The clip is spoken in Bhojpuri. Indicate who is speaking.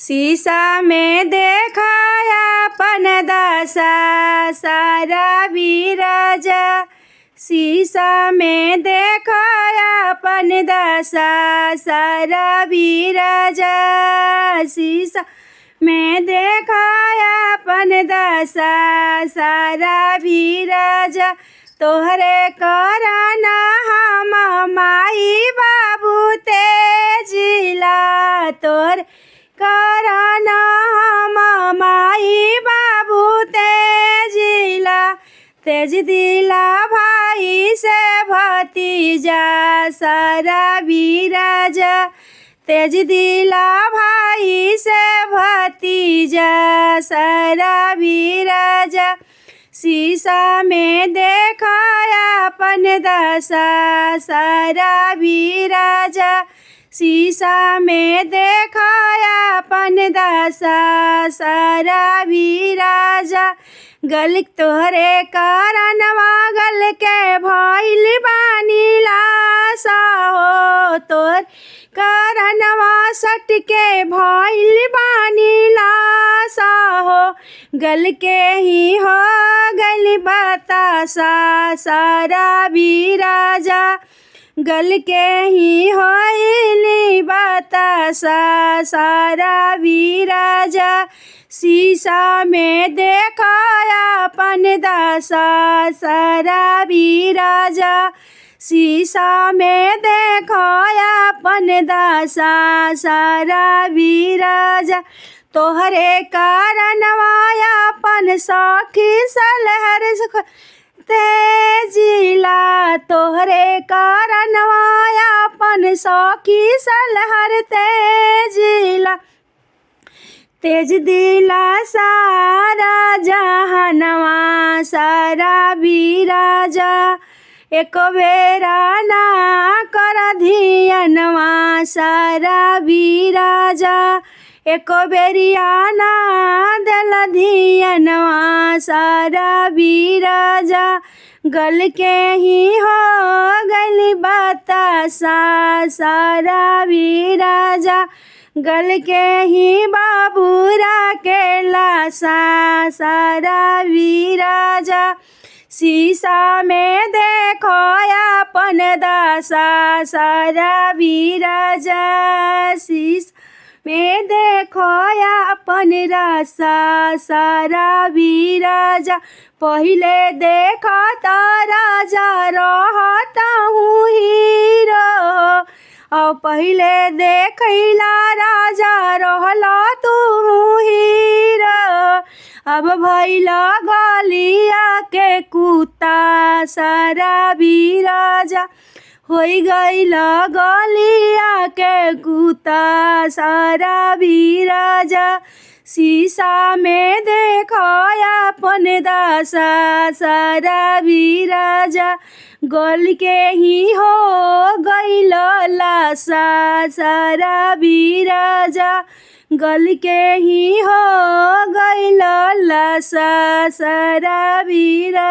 Speaker 1: शीशा में देखाया अपन दशा शराबी राजा। शीशा में देखाया अपन दशा शराबी राजा। शीशा में देखाया अपन दशा शराबी राजा। तोहरे कराना हम माई बाबू तेजिला। तोहरे कराना हम माई बाबू तेजिला। तेज दिला भाई से भतीजा शराबी राजा। तेज दिला भाई से भतीजा शराबी राजा। शीशा में देखाया अपन दशा शराबी राजा। शीशा में देखाया अपन दशा शराबी राजा। गल तोहरे कारणवा गल के भइल बानी लाशा हो। तोहर कारणवा सट के भइल बानी लाशा हो। गल के ही हो गल बतासा शराबी राजा। गल के ही होइली बतासा शराबी राजा। शीशा में देखाया अपन दशा शराबी राजा। शीशा में देखाया अपन दशा शराबी राजा। तोहरे कारणवा अपन सखी सलहर तेजिला। तोहरे कारणवा अपन सखी सलहर तेजिला। तेज दिला सारा जहानवा शराबी राजा। एक बेरा ना कर धियनवा शराबी राजा। एक बेरिया ना दल धियनवा शराबी राजा। गल के ही हो गल बतासा शराबी राजा। गल के ही बाबूरा के लाशा शराबी राजा। शीशा में देखाया अपन दशा शराबी राजा। शीशा में देखाया अपन दशा शराबी राजा। पहिले देखता राजा रहता हूँ हीरो। और पहिले देखैला राजा रहला तू हीरो। अब भैला गलिया के कुत्ता शराबी राजा। होई गईला गलिया के कुत्ता शराबी राजा। शीशा में देखाया अपन दशा शराबी राजा। गल के ही हो गईल लाशा शराबी राजा। गल के ही हो गईल लाशा शराबी राजा।